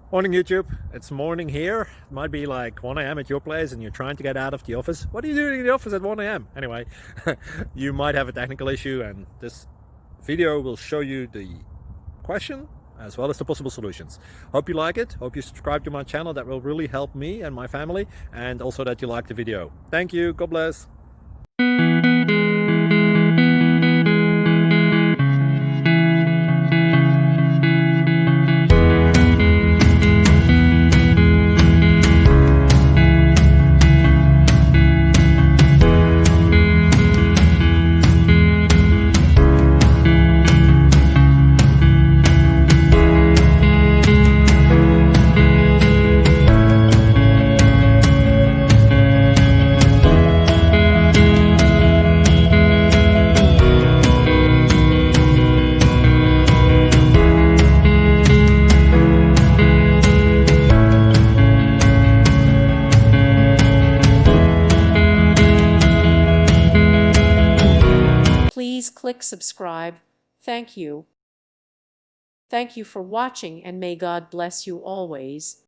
Morning YouTube, it's morning here. It might be like 1 a.m. at your place and you're trying to get out of the office. What are you doing in the office at 1 a.m.? Anyway, you might have a technical issue and this video will show you the question as well as the possible solutions. Hope you like it, hope you subscribe to my channel. That will really help me and my family, and also that you like the video. Thank you, God bless. Please click subscribe. Thank you. Thank you for watching, and may God bless you always.